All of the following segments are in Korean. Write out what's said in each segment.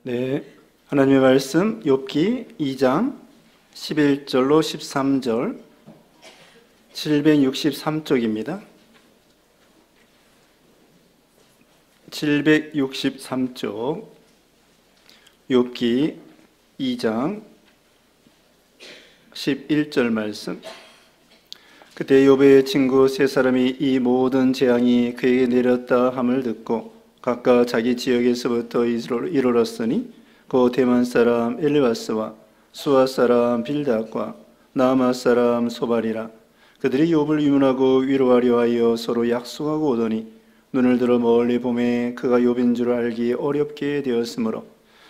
네, 하나님의 말씀 욥기 2장 11절로 13절 763쪽입니다. 763쪽 욥기 2장 11절 말씀. 그때 욥의 친구 세 사람이 이 모든 재앙이 그에게 내렸다 함을 듣고 각각 자기 지역에서부터 이르렀으니 그 대만 사람 엘리바스와 수아 사람 빌닷과 나아마 사람 소발이라. 그들이 욥을 위문하고 위로하려 하여 서로 약속하고 오더니 눈을 들어 멀리 보매 그가 욥인 줄 알기 어렵게 되었으므로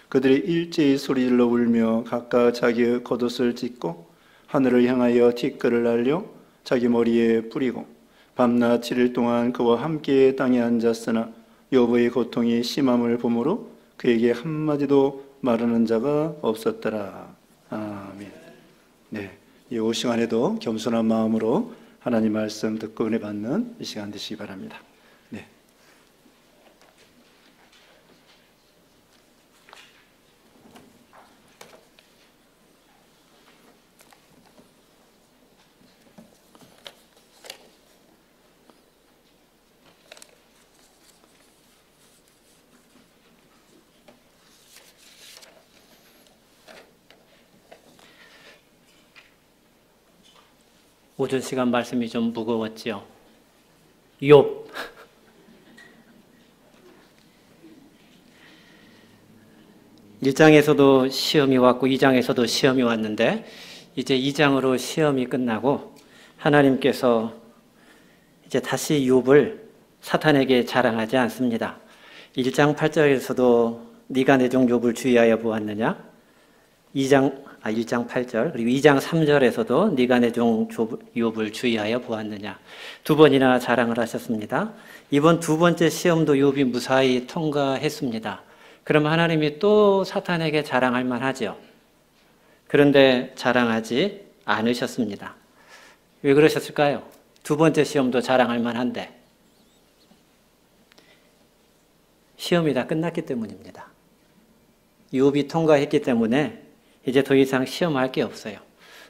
그들이 일제히 소리질러 울며 각각 자기의 겉옷을 찢고 하늘을 향하여 티끌을 날려 자기 머리에 뿌리고 밤낮 7일 동안 그와 함께 땅에 앉았으나 욥의 고통이 심함을 보므로 그에게 한마디도 말하는 자가 없었더라. 아멘. 네, 이 시간에도 겸손한 마음으로 하나님 말씀 듣고 은혜 받는 이 시간 되시기 바랍니다. 네. 오전 시간 말씀이 좀 무거웠죠. 욥. 1장에서도 시험이 왔고 2장에서도 시험이 왔는데 이제 2장으로 시험이 끝나고 하나님께서 이제 다시 욥을 사탄에게 자랑하지 않습니다. 1장 8절에서도 네가 내 종 욥을 주의하여 보았느냐? 1장 8절 그리고 2장 3절에서도 네가 내 종 욥을 주의하여 보았느냐. 두 번이나 자랑을 하셨습니다. 이번 두 번째 시험도 욥이 무사히 통과했습니다. 그럼 하나님이 또 사탄에게 자랑할 만하죠. 그런데 자랑하지 않으셨습니다. 왜 그러셨을까요? 두 번째 시험도 자랑할 만한데 시험이 다 끝났기 때문입니다. 욥이 통과했기 때문에 이제 더 이상 시험할 게 없어요.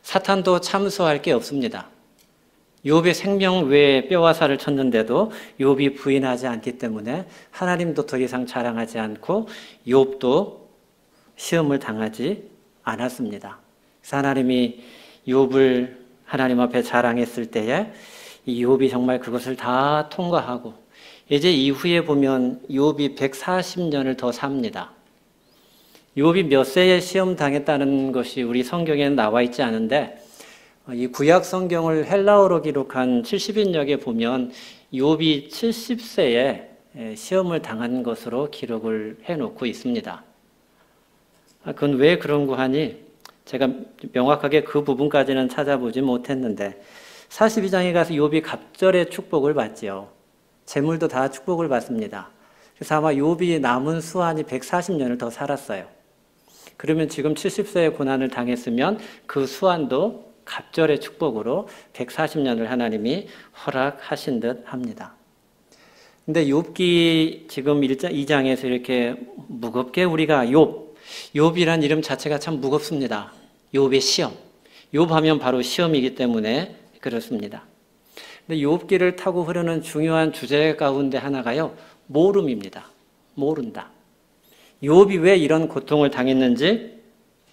사탄도 참소할 게 없습니다. 욥의 생명 외에 뼈와 살을 쳤는데도 욥이 부인하지 않기 때문에 하나님도 더 이상 자랑하지 않고 욥도 시험을 당하지 않았습니다. 그래서 하나님이 욥을 하나님 앞에 자랑했을 때에 이 욥이 정말 그것을 다 통과하고 이제 이후에 보면 욥이 140년을 더 삽니다. 욥이 몇 세에 시험 당했다는 것이 우리 성경에는 나와 있지 않은데 이 구약 성경을 헬라어로 기록한 70인역에 보면 욥이 70세에 시험을 당한 것으로 기록을 해놓고 있습니다. 그건 왜 그런 거 하니? 제가 명확하게 그 부분까지는 찾아보지 못했는데 42장에 가서 욥이 갑절의 축복을 받지요. 재물도 다 축복을 받습니다. 그래서 아마 욥이 남은 수한이 140년을 더 살았어요. 그러면 지금 70세의 고난을 당했으면 그 수한도 갑절의 축복으로 140년을 하나님이 허락하신 듯 합니다. 근데 욥기 지금 2장에서 이렇게 무겁게 우리가 욥이란 이름 자체가 참 무겁습니다. 욥의 시험. 욥하면 바로 시험이기 때문에 그렇습니다. 근데 욥기를 타고 흐르는 중요한 주제 가운데 하나가요. 모름입니다. 모른다. 욥이 왜 이런 고통을 당했는지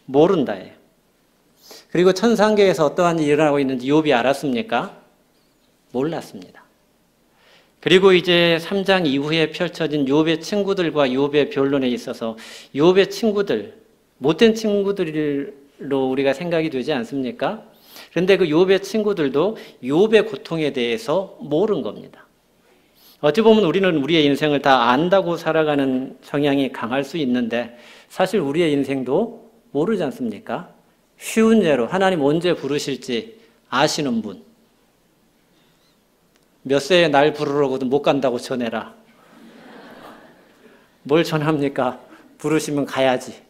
모른다예요. 그리고 천상계에서 어떠한 일이 일어나고 있는지 욥이 알았습니까? 몰랐습니다. 그리고 이제 3장 이후에 펼쳐진 욥의 친구들과 욥의 변론에 있어서 욥의 친구들, 못된 친구들로 우리가 생각이 되지 않습니까? 그런데 그 욥의 친구들도 욥의 고통에 대해서 모른 겁니다. 어찌 보면 우리는 우리의 인생을 다 안다고 살아가는 성향이 강할 수 있는데 사실 우리의 인생도 모르지 않습니까? 쉬운 예로 하나님 언제 부르실지 아시는 분. 몇 세에 날 부르러고도 못 간다고 전해라. 뭘 전합니까? 부르시면 가야지.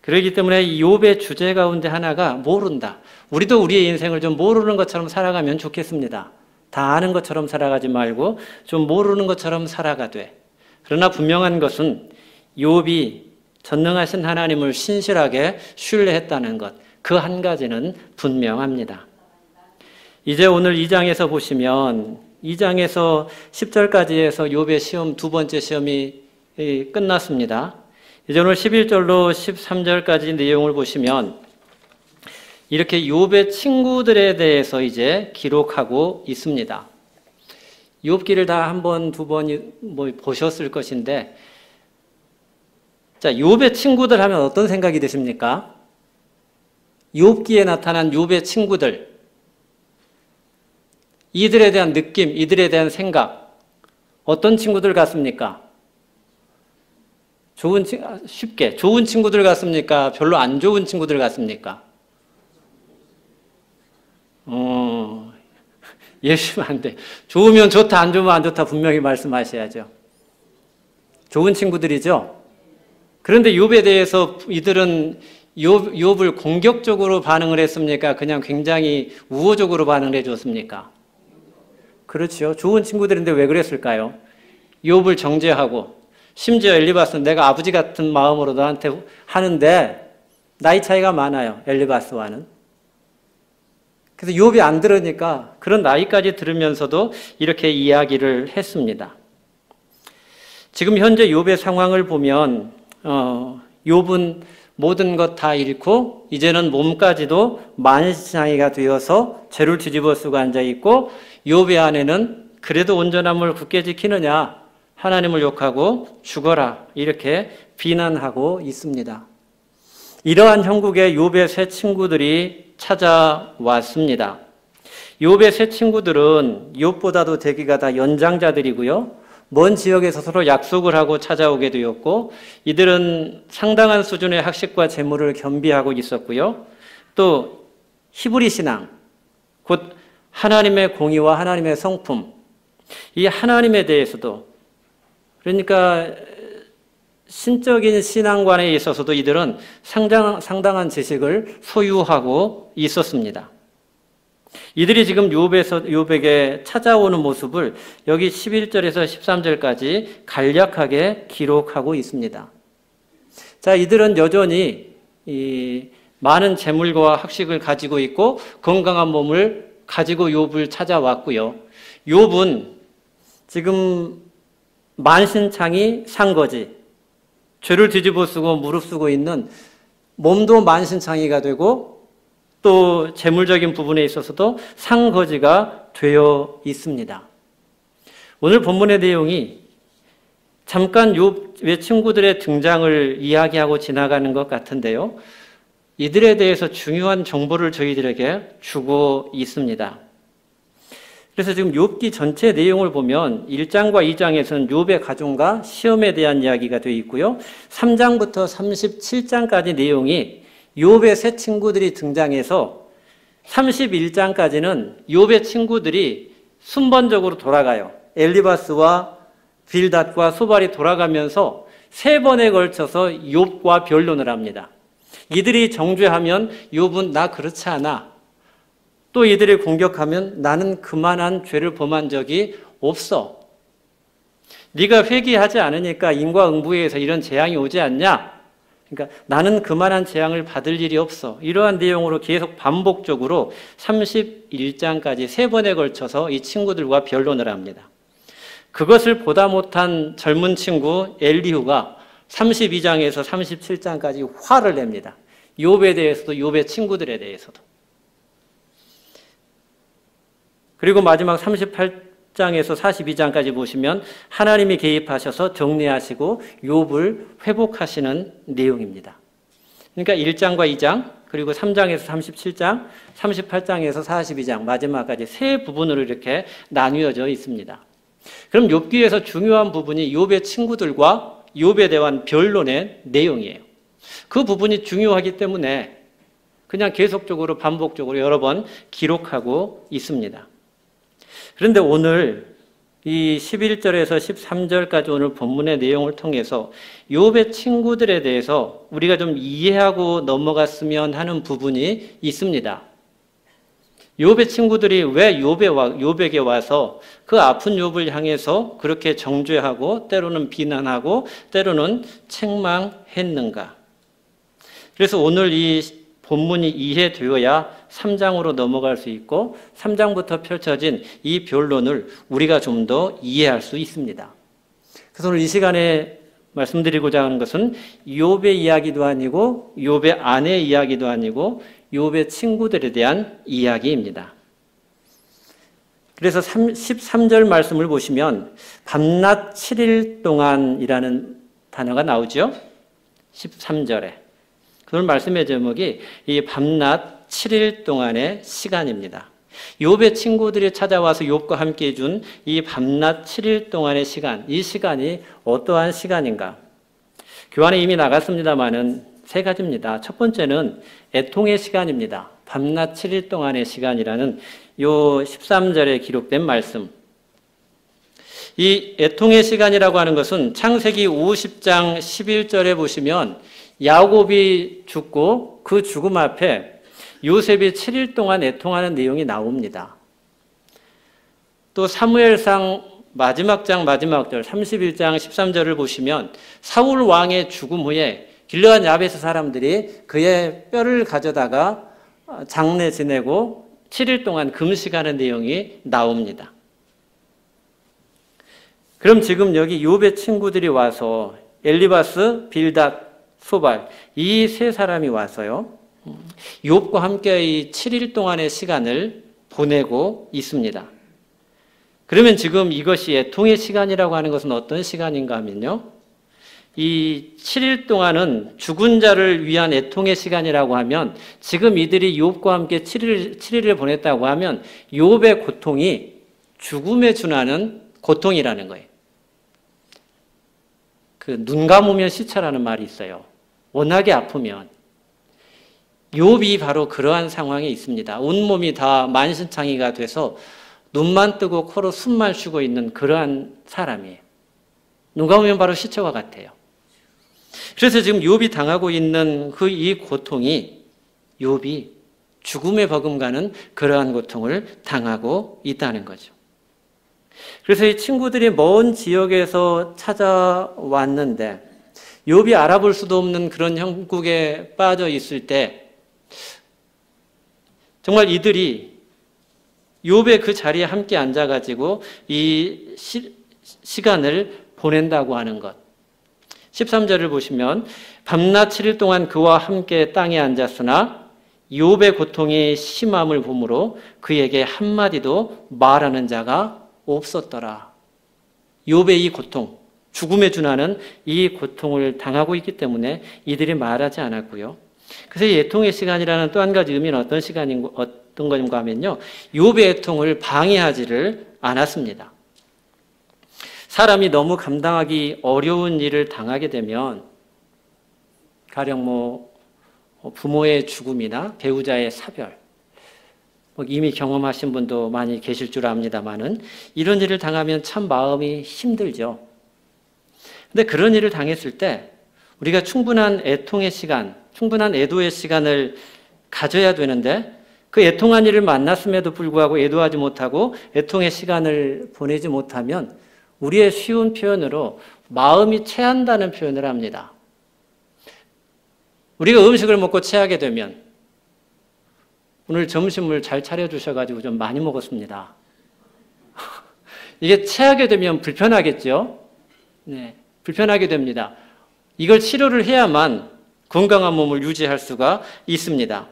그렇기 때문에 욥의 주제 가운데 하나가 모른다. 우리도 우리의 인생을 좀 모르는 것처럼 살아가면 좋겠습니다. 다 아는 것처럼 살아가지 말고 좀 모르는 것처럼 살아가되 그러나 분명한 것은 욥이 전능하신 하나님을 신실하게 신뢰했다는 것, 그 한 가지는 분명합니다. 이제 오늘 2장에서 보시면 2장에서 10절까지에서 욥의 시험, 두 번째 시험이 끝났습니다. 이제 오늘 11절로 13절까지 내용을 보시면 이렇게 욥의 친구들에 대해서 이제 기록하고 있습니다. 욥기를 다 한 번, 두 번 보셨을 것인데, 자, 욥의 친구들 하면 어떤 생각이 드십니까? 욥기에 나타난 욥의 친구들, 이들에 대한 느낌, 이들에 대한 생각, 어떤 친구들 같습니까? 쉽게 좋은 친구들 같습니까? 별로 안 좋은 친구들 같습니까? 예시면 안 돼. 좋으면 좋다, 안 좋으면 안 좋다 분명히 말씀하셔야죠. 좋은 친구들이죠. 그런데 욥에 대해서 이들은 욥을 공격적으로 반응을 했습니까? 그냥 굉장히 우호적으로 반응을 해줬습니까? 그렇죠. 좋은 친구들인데 왜 그랬을까요? 욥을 정죄하고, 심지어 엘리바스는 내가 아버지 같은 마음으로 너한테 하는데 나이 차이가 많아요, 엘리바스와는. 그래서 욥이 안 들으니까 그런 나이까지 들으면서도 이렇게 이야기를 했습니다. 지금 현재 욥의 상황을 보면 욥은 모든 것 다 잃고 이제는 몸까지도 만신창이가 되어서 죄를 뒤집어 쓰고 앉아있고, 욥의 아내는 그래도 온전함을 굳게 지키느냐, 하나님을 욕하고 죽어라, 이렇게 비난하고 있습니다. 이러한 형국에 욥의 세 친구들이 찾아왔습니다. 욥의 세 친구들은 욥보다도 대기가 다 연장자들이고요, 먼 지역에서 서로 약속을 하고 찾아오게 되었고, 이들은 상당한 수준의 학식과 재물을 겸비하고 있었고요, 또 히브리 신앙, 곧 하나님의 공의와 하나님의 성품, 이 하나님에 대해서도, 그러니까 신적인 신앙관에 있어서도 이들은 상당한 지식을 소유하고 있었습니다. 이들이 지금 욥에게 찾아오는 모습을 여기 11절에서 13절까지 간략하게 기록하고 있습니다. 자, 이들은 여전히 많은 재물과 학식을 가지고 있고 건강한 몸을 가지고 욥을 찾아왔고요. 욥은 지금 만신창이 상거지, 죄를 뒤집어 쓰고 무릅쓰고 있는 몸도 만신창이가 되고 또 재물적인 부분에 있어서도 상거지가 되어 있습니다. 오늘 본문의 내용이 잠깐 욥의 친구들의 등장을 이야기하고 지나가는 것 같은데요, 이들에 대해서 중요한 정보를 저희들에게 주고 있습니다. 그래서 지금 욥기 전체 내용을 보면 1장과 2장에서는 욥의 가정과 시험에 대한 이야기가 되어 있고요, 3장부터 37장까지 내용이 욥의 새 친구들이 등장해서 31장까지는 욥의 친구들이 순번적으로 돌아가요. 엘리바스와 빌닷과 소발이 돌아가면서 3번에 걸쳐서 욥과 변론을 합니다. 이들이 정죄하면 욥은 나 그렇지 않아, 또 이들이 공격하면 나는 그만한 죄를 범한 적이 없어, 네가 회개하지 않으니까 인과응보에 의해서 이런 재앙이 오지 않냐, 그러니까 나는 그만한 재앙을 받을 일이 없어, 이러한 내용으로 계속 반복적으로 31장까지 3번에 걸쳐서 이 친구들과 변론을 합니다. 그것을 보다 못한 젊은 친구 엘리후가 32장에서 37장까지 화를 냅니다. 욥에 대해서도 욥의 친구들에 대해서도. 그리고 마지막 38장에서 42장까지 보시면 하나님이 개입하셔서 정리하시고 욥을 회복하시는 내용입니다. 그러니까 1장과 2장, 그리고 3장에서 37장, 38장에서 42장 마지막까지 세 부분으로 이렇게 나뉘어져 있습니다. 그럼 욥기에서 중요한 부분이 욥의 친구들과 욥에 대한 변론의 내용이에요. 그 부분이 중요하기 때문에 그냥 계속적으로 반복적으로 여러 번 기록하고 있습니다. 그런데 오늘 이 11절에서 13절까지 오늘 본문의 내용을 통해서 욥의 친구들에 대해서 우리가 좀 이해하고 넘어갔으면 하는 부분이 있습니다. 욥의 친구들이 왜 욥에게 와서 그 아픈 욥을 향해서 그렇게 정죄하고 때로는 비난하고 때로는 책망했는가? 그래서 오늘 이 본문이 이해되어야 3장으로 넘어갈 수 있고 3장부터 펼쳐진 이 변론을 우리가 좀 더 이해할 수 있습니다. 그래서 오늘 이 시간에 말씀드리고자 하는 것은 욥의 이야기도 아니고 욥의 아내의 이야기도 아니고 욥의 친구들에 대한 이야기입니다. 그래서 13절 말씀을 보시면 밤낮 7일 동안이라는 단어가 나오죠. 13절에. 그 말씀의 제목이 이 밤낮 7일 동안의 시간입니다. 욥의 친구들이 찾아와서 욥과 함께 해준 이 밤낮 7일 동안의 시간, 이 시간이 어떠한 시간인가? 교환에 이미 나갔습니다마는 세 가지입니다. 첫 번째는 애통의 시간입니다. 밤낮 7일 동안의 시간이라는 요 13절에 기록된 말씀. 이 애통의 시간이라고 하는 것은 창세기 50장 11절에 보시면 야곱이 죽고 그 죽음 앞에 요셉이 7일 동안 애통하는 내용이 나옵니다. 또 사무엘상 마지막 장 마지막 절 31장 13절을 보시면 사울 왕의 죽음 후에 길르앗 야베스 사람들이 그의 뼈를 가져다가 장례 지내고 7일 동안 금식하는 내용이 나옵니다. 그럼 지금 여기 욥의 친구들이 와서 엘리바스, 빌닷, 소발 이 세 사람이 와서요. 욥과 함께 이 7일 동안의 시간을 보내고 있습니다. 그러면 지금 이것이 애통의 시간이라고 하는 것은 어떤 시간인가 하면요. 이 7일 동안은 죽은 자를 위한 애통의 시간이라고 하면 지금 이들이 욥과 함께 7일을 보냈다고 하면 욥의 고통이 죽음에 준하는 고통이라는 거예요. 그 눈 감으면 시차라는 말이 있어요. 워낙에 아프면. 욥이 바로 그러한 상황에 있습니다. 온몸이 다 만신창이가 돼서 눈만 뜨고 코로 숨만 쉬고 있는 그러한 사람이에요. 눈 감으면 바로 시체와 같아요. 그래서 지금 욥이 당하고 있는 그 이 고통이 욥이 죽음에 버금가는 그러한 고통을 당하고 있다는 거죠. 그래서 이 친구들이 먼 지역에서 찾아왔는데 욥이 알아볼 수도 없는 그런 형국에 빠져 있을 때 정말 이들이 욥의 그 자리에 함께 앉아가지고 이 시간을 보낸다고 하는 것. 13절을 보시면 밤낮 7일 동안 그와 함께 땅에 앉았으나 욥의 고통이 심함을 보므로 그에게 한마디도 말하는 자가 없었더라. 욥의 이 고통, 죽음에 준하는 이 고통을 당하고 있기 때문에 이들이 말하지 않았고요. 그래서 이 애통의 시간이라는 또 한 가지 의미는 어떤 것인가 하면요. 욥의 애통을 방해하지를 않았습니다. 사람이 너무 감당하기 어려운 일을 당하게 되면 가령 부모의 죽음이나 배우자의 사별 이미 경험하신 분도 많이 계실 줄 압니다만은 이런 일을 당하면 참 마음이 힘들죠. 근데 그런 일을 당했을 때 우리가 충분한 애통의 시간, 충분한 애도의 시간을 가져야 되는데 그 애통한 일을 만났음에도 불구하고 애도하지 못하고 애통의 시간을 보내지 못하면 우리의 쉬운 표현으로 마음이 체한다는 표현을 합니다. 우리가 음식을 먹고 체하게 되면 오늘 점심을 잘 차려주셔가지고 좀 많이 먹었습니다. 이게 체하게 되면 불편하겠죠? 네, 불편하게 됩니다. 이걸 치료를 해야만 건강한 몸을 유지할 수가 있습니다.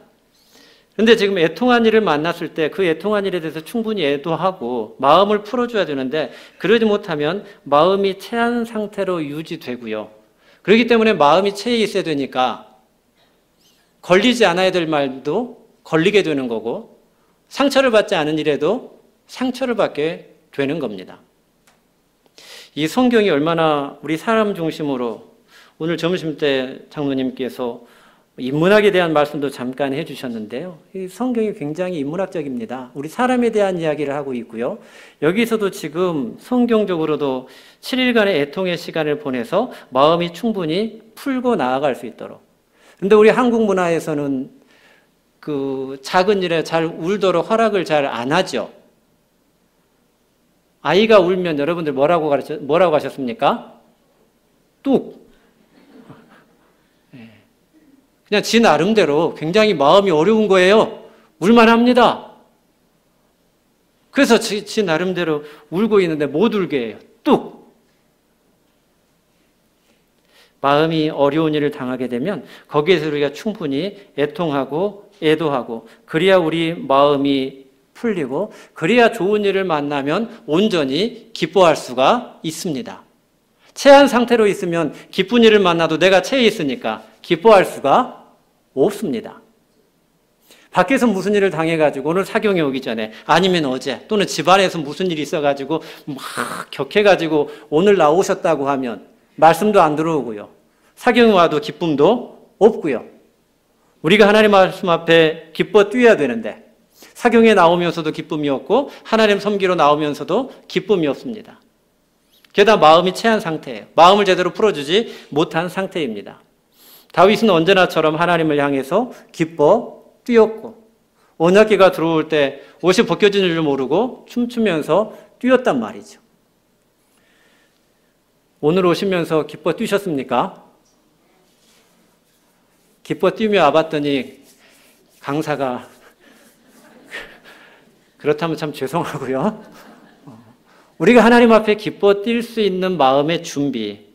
그런데 지금 애통한 일을 만났을 때 그 애통한 일에 대해서 충분히 애도하고 마음을 풀어줘야 되는데 그러지 못하면 마음이 체한 상태로 유지되고요. 그렇기 때문에 마음이 체해 있어야 되니까 걸리지 않아야 될 말도 걸리게 되는 거고 상처를 받지 않은 일에도 상처를 받게 되는 겁니다. 이 성경이 얼마나 우리 사람 중심으로 오늘 점심 때 장로님께서 인문학에 대한 말씀도 잠깐 해주셨는데요. 이 성경이 굉장히 인문학적입니다. 우리 사람에 대한 이야기를 하고 있고요. 여기서도 지금 성경적으로도 7일간의 애통의 시간을 보내서 마음이 충분히 풀고 나아갈 수 있도록. 그런데 우리 한국 문화에서는 그 작은 일에 잘 울도록 허락을 잘 안 하죠. 아이가 울면 여러분들 뭐라고 하셨습니까? 뚝. 그냥 지 나름대로 굉장히 마음이 어려운 거예요. 울만합니다. 그래서 지 나름대로 울고 있는데 못 울게 해요. 뚝. 마음이 어려운 일을 당하게 되면 거기에서 우리가 충분히 애통하고 애도하고 그래야 우리 마음이 풀리고 그래야 좋은 일을 만나면 온전히 기뻐할 수가 있습니다. 체한 상태로 있으면 기쁜 일을 만나도 내가 체해 있으니까 기뻐할 수가 없습니다. 밖에서 무슨 일을 당해가지고 오늘 사경에 오기 전에 아니면 어제 또는 집안에서 무슨 일이 있어가지고 막 격해가지고 오늘 나오셨다고 하면 말씀도 안 들어오고요. 사경에 와도 기쁨도 없고요. 우리가 하나님 말씀 앞에 기뻐 뛰어야 되는데 사경에 나오면서도 기쁨이 없고 하나님 섬기러 나오면서도 기쁨이 없습니다. 게다가 마음이 체한 상태예요. 마음을 제대로 풀어주지 못한 상태입니다. 다윗은 언제나처럼 하나님을 향해서 기뻐 뛰었고 언약궤가 들어올 때 옷이 벗겨진 줄 모르고 춤추면서 뛰었단 말이죠. 오늘 오시면서 기뻐 뛰셨습니까? 기뻐 뛰며 와봤더니 강사가 그렇다면 참 죄송하고요. 우리가 하나님 앞에 기뻐 뛸 수 있는 마음의 준비,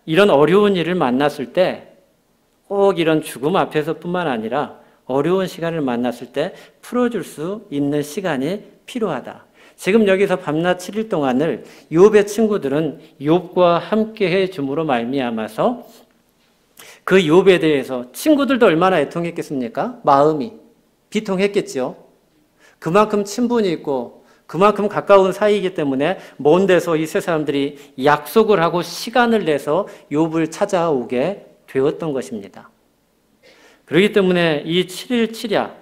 이런 어려운 일을 만났을 때 꼭 이런 죽음 앞에서뿐만 아니라 어려운 시간을 만났을 때 풀어줄 수 있는 시간이 필요하다. 지금 여기서 밤낮 7일 동안을 욥의 친구들은 욥과 함께 해줌으로 말미암아서 그 욥에 대해서 친구들도 얼마나 애통했겠습니까? 마음이 비통했겠죠. 그만큼 친분이 있고 그만큼 가까운 사이이기 때문에 먼 데서 이 세 사람들이 약속을 하고 시간을 내서 욥을 찾아오게 되었던 것입니다. 그렇기 때문에 이 7일 7야,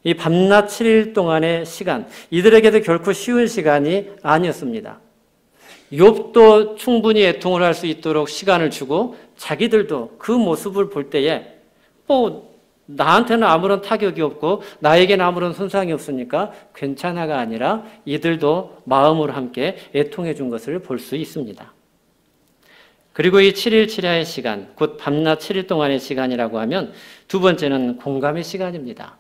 이 밤낮 7일 동안의 시간, 이들에게도 결코 쉬운 시간이 아니었습니다. 욥도 충분히 애통을 할 수 있도록 시간을 주고 자기들도 그 모습을 볼 때에 나한테는 아무런 타격이 없고 나에게는 아무런 손상이 없으니까 괜찮아가 아니라 이들도 마음으로 함께 애통해 준 것을 볼 수 있습니다. 그리고 이 7일 7야의 시간, 곧 밤낮 7일 동안의 시간이라고 하면 두 번째는 공감의 시간입니다.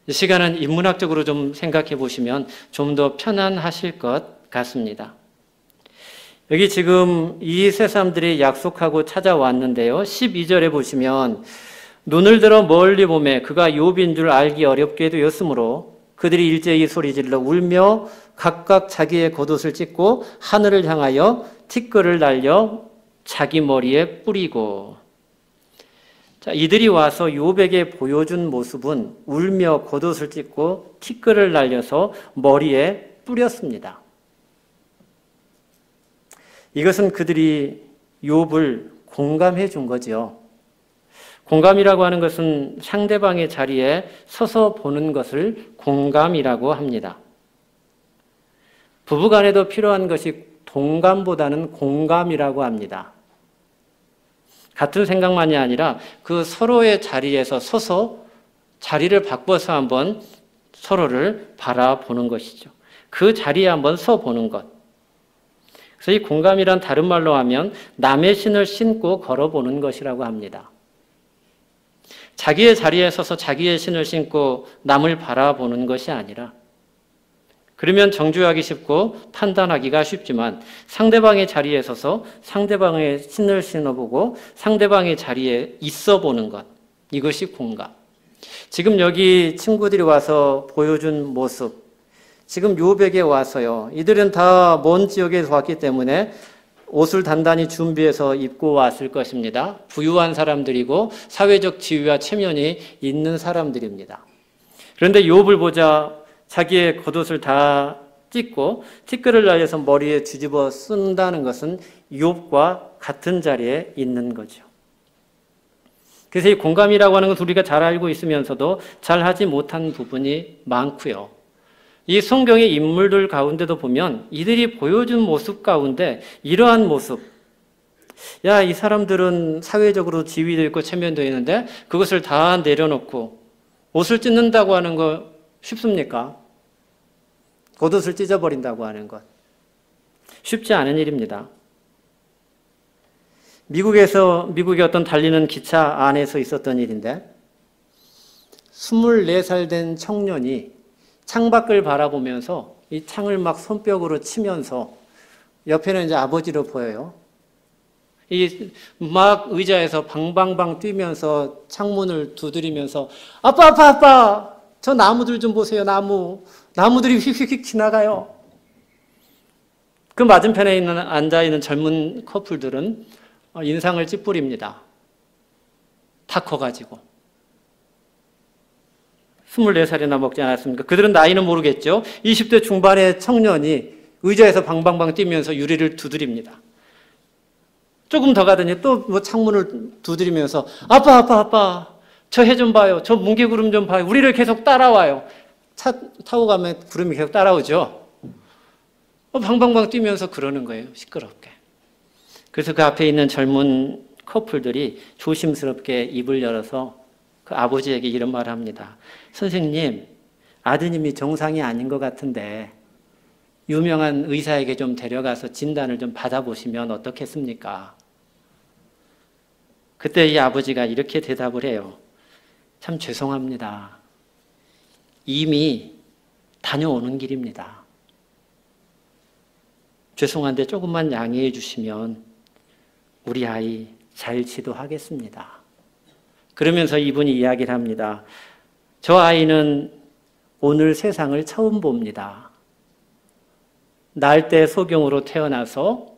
이 시간은 인문학적으로 좀 생각해 보시면 좀 더 편안하실 것 같습니다. 여기 지금 이 세 사람들이 약속하고 찾아왔는데요. 12절에 보시면 눈을 들어 멀리 보매 그가 욥인 줄 알기 어렵게 되었으므로 그들이 일제히 소리질러 울며 각각 자기의 겉옷을 찢고 하늘을 향하여 티끌을 날려 자기 머리에 뿌리고. 자, 이들이 와서 욥에게 보여준 모습은 울며 겉옷을 찢고 티끌을 날려서 머리에 뿌렸습니다. 이것은 그들이 욥을 공감해 준 거죠. 공감이라고 하는 것은 상대방의 자리에 서서 보는 것을 공감이라고 합니다. 부부간에도 필요한 것이 동감보다는 공감이라고 합니다. 같은 생각만이 아니라 그 서로의 자리에서 서서 자리를 바꿔서 한번 서로를 바라보는 것이죠. 그 자리에 한번 서보는 것. 그래서 이 공감이란 다른 말로 하면 남의 신을 신고 걸어보는 것이라고 합니다. 자기의 자리에 서서 자기의 신을 신고 남을 바라보는 것이 아니라 그러면 정죄하기 쉽고 판단하기가 쉽지만 상대방의 자리에 서서 상대방의 신을 신어보고 상대방의 자리에 있어보는 것, 이것이 공감. 지금 여기 친구들이 와서 보여준 모습, 지금 욥에게 와서요. 이들은 다 먼 지역에서 왔기 때문에 옷을 단단히 준비해서 입고 왔을 것입니다. 부유한 사람들이고 사회적 지위와 체면이 있는 사람들입니다. 그런데 욥을 보자 자기의 겉옷을 다 찢고 티끌을 날려서 머리에 뒤집어 쓴다는 것은 욥과 같은 자리에 있는 거죠. 그래서 이 공감이라고 하는 것은 우리가 잘 알고 있으면서도 잘 하지 못한 부분이 많고요. 이 성경의 인물들 가운데도 보면 이들이 보여준 모습 가운데 이러한 모습, 야, 이 사람들은 사회적으로 지위도 있고 체면도 있는데 그것을 다 내려놓고 옷을 찢는다고 하는 거 쉽습니까? 겉옷을 찢어버린다고 하는 것. 쉽지 않은 일입니다. 미국의 어떤 달리는 기차 안에서 있었던 일인데 24살 된 청년이 창밖을 바라보면서 이 창을 막 손뼉으로 치면서 옆에는 이제 아버지로 보여요. 이 막 의자에서 방방방 뛰면서 창문을 두드리면서 아빠 아빠 아빠 저 나무들 좀 보세요. 나무들이 휙휙휙 지나가요. 그 맞은편에 앉아있는 젊은 커플들은 인상을 찌푸립니다. 다 커가지고 24살이나 먹지 않았습니까? 그들은 나이는 모르겠죠. 20대 중반의 청년이 의자에서 방방방 뛰면서 유리를 두드립니다. 조금 더 가더니 또 뭐 창문을 두드리면서 아빠 저 해 좀 봐요. 저 뭉게구름 좀 봐요. 우리를 계속 따라와요. 차 타고 가면 구름이 계속 따라오죠. 방방방 뛰면서 그러는 거예요. 시끄럽게. 그래서 그 앞에 있는 젊은 커플들이 조심스럽게 입을 열어서 그 아버지에게 이런 말을 합니다. 선생님, 아드님이 정상이 아닌 것 같은데 유명한 의사에게 좀 데려가서 진단을 좀 받아보시면 어떻겠습니까? 그때 이 아버지가 이렇게 대답을 해요. 참 죄송합니다. 이미 다녀오는 길입니다. 죄송한데 조금만 양해해 주시면 우리 아이 잘 지도하겠습니다. 그러면서 이분이 이야기를 합니다. 저 아이는 오늘 세상을 처음 봅니다. 날대 소경으로 태어나서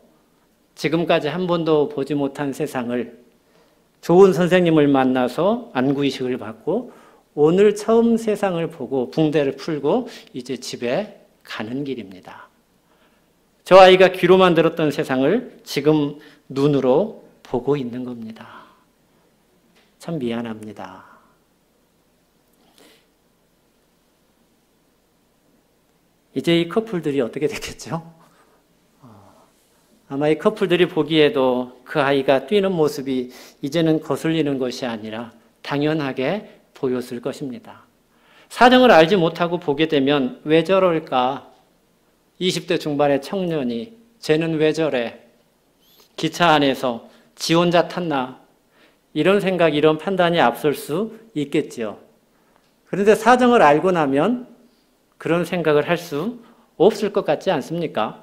지금까지 한 번도 보지 못한 세상을 좋은 선생님을 만나서 안구이식을 받고 오늘 처음 세상을 보고 붕대를 풀고 이제 집에 가는 길입니다. 저 아이가 귀로만 들었던 세상을 지금 눈으로 보고 있는 겁니다. 참 미안합니다. 이제 이 커플들이 어떻게 됐겠죠? 아마 이 커플들이 보기에도 그 아이가 뛰는 모습이 이제는 거슬리는 것이 아니라 당연하게 보였을 것입니다. 사정을 알지 못하고 보게 되면 왜 저럴까? 20대 중반의 청년이 쟤는 왜 저래? 기차 안에서 지 혼자 탔나? 이런 생각, 이런 판단이 앞설 수 있겠지요. 그런데 사정을 알고 나면 그런 생각을 할 수 없을 것 같지 않습니까?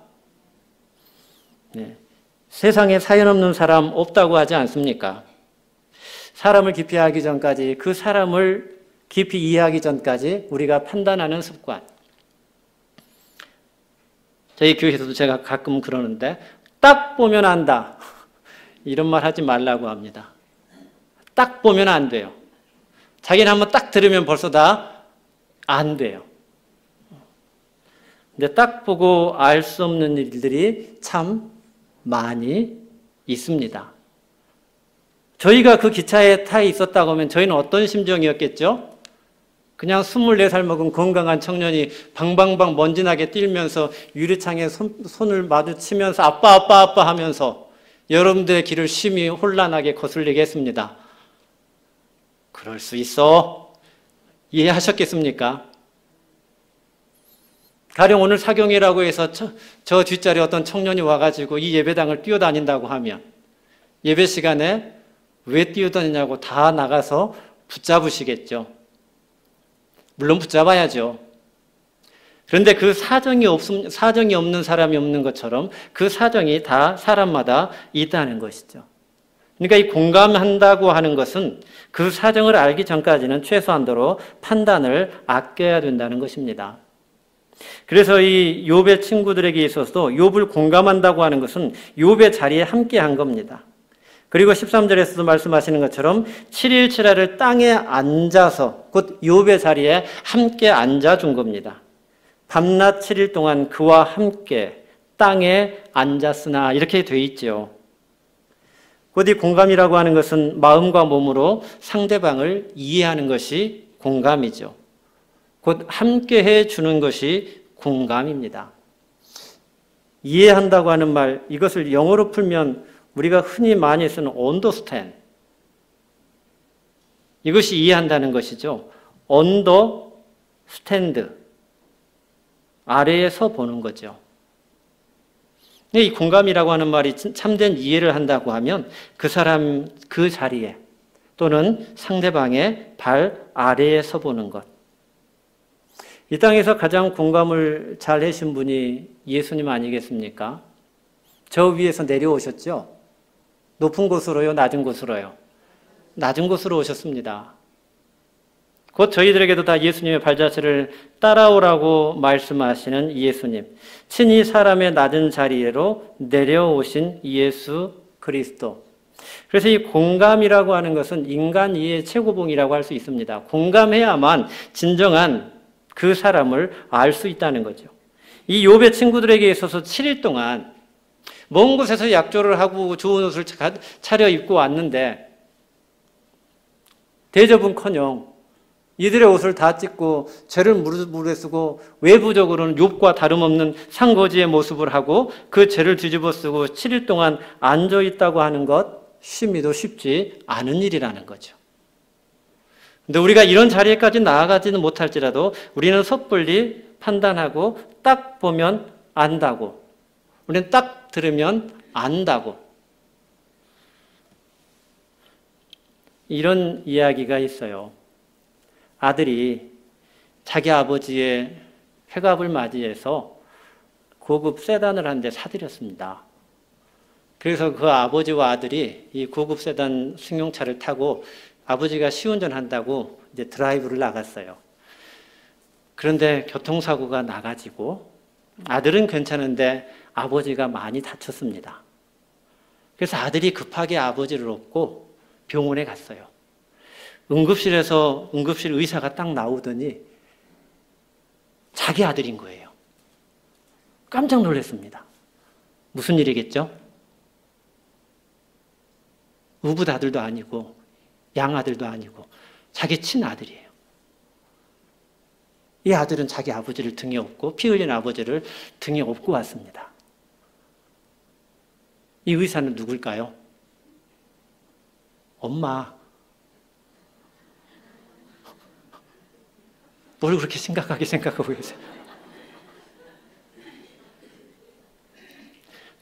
네. 세상에 사연 없는 사람 없다고 하지 않습니까? 사람을 깊이 알기 전까지, 그 사람을 깊이 이해하기 전까지 우리가 판단하는 습관. 저희 교회에서도 제가 가끔 그러는데 딱 보면 안다. 이런 말 하지 말라고 합니다. 딱 보면 안 돼요. 자기는 한번 딱 들으면 벌써 다 안 돼요. 근데 딱 보고 알 수 없는 일들이 참 많이 있습니다. 저희가 그 기차에 타 있었다고 하면 저희는 어떤 심정이었겠죠? 그냥 24살 먹은 건강한 청년이 방방방 먼지나게 뛰면서 유리창에 손을 마주치면서 아빠 하면서 여러분들의 길을 심히 혼란하게 거슬리게 했습니다. 그럴 수 있어. 이해하셨겠습니까? 가령 오늘 사경이라고 해서 저 뒷자리에 어떤 청년이 와가지고 이 예배당을 뛰어다닌다고 하면 예배 시간에 왜 뛰어다니냐고 다 나가서 붙잡으시겠죠. 물론 붙잡아야죠. 그런데 그 사정이 없는 사람이 없는 것처럼 그 사정이 다 사람마다 있다는 것이죠. 그러니까 이 공감한다고 하는 것은 그 사정을 알기 전까지는 최소한도로 판단을 아껴야 된다는 것입니다. 그래서 이 욥의 친구들에게 있어서도 욥을 공감한다고 하는 것은 욥의 자리에 함께 한 겁니다. 그리고 13절에서도 말씀하시는 것처럼 7일 7야를 땅에 앉아서 곧 욥의 자리에 함께 앉아준 겁니다. 밤낮 7일 동안 그와 함께 땅에 앉았으나 이렇게 돼 있죠. 곧 이 공감이라고 하는 것은 마음과 몸으로 상대방을 이해하는 것이 공감이죠. 곧 함께 해주는 것이 공감입니다. 이해한다고 하는 말, 이것을 영어로 풀면 우리가 흔히 많이 쓰는 언더스탠, 이것이 이해한다는 것이죠. 언더스탠드, 아래에서 보는 거죠. 이 공감이라고 하는 말이 참된 이해를 한다고 하면 그 사람 그 자리에 또는 상대방의 발 아래에 서 보는 것. 이 땅에서 가장 공감을 잘 하신 분이 예수님 아니겠습니까? 저 위에서 내려오셨죠? 높은 곳으로요, 낮은 곳으로요? 낮은 곳으로 오셨습니다. 곧 저희들에게도 다 예수님의 발자취를 따라오라고 말씀하시는 예수님. 친히 사람의 낮은 자리로 내려오신 예수 그리스도. 그래서 이 공감이라고 하는 것은 인간 이해의 최고봉이라고 할 수 있습니다. 공감해야만 진정한 그 사람을 알 수 있다는 거죠. 이 욥의 친구들에게 있어서 7일 동안 먼 곳에서 약조를 하고 좋은 옷을 차려입고 왔는데 대접은커녕 이들의 옷을 다 찢고 죄를 무릎에 쓰고 외부적으로는 욥과 다름없는 상거지의 모습을 하고 그 죄를 뒤집어 쓰고 7일 동안 앉아있다고 하는 것 심히도 쉽지 않은 일이라는 거죠. 근데 우리가 이런 자리에까지 나아가지는 못할지라도 우리는 섣불리 판단하고 딱 보면 안다고, 우리는 딱 들으면 안다고, 이런 이야기가 있어요. 아들이 자기 아버지의 회갑을 맞이해서 고급 세단을 한 대 사들였습니다. 그래서 그 아버지와 아들이 이 고급 세단 승용차를 타고 아버지가 시운전한다고 이제 드라이브를 나갔어요. 그런데 교통사고가 나가지고 아들은 괜찮은데 아버지가 많이 다쳤습니다. 그래서 아들이 급하게 아버지를 업고 병원에 갔어요. 응급실에서 응급실 의사가 딱 나오더니 자기 아들인 거예요. 깜짝 놀랐습니다. 무슨 일이겠죠? 우붓아들도 아니고 양아들도 아니고 자기 친아들이에요. 이 아들은 자기 아버지를 등에 업고 피 흘린 아버지를 등에 업고 왔습니다. 이 의사는 누굴까요? 엄마. 뭘 그렇게 심각하게 생각하고 계세요?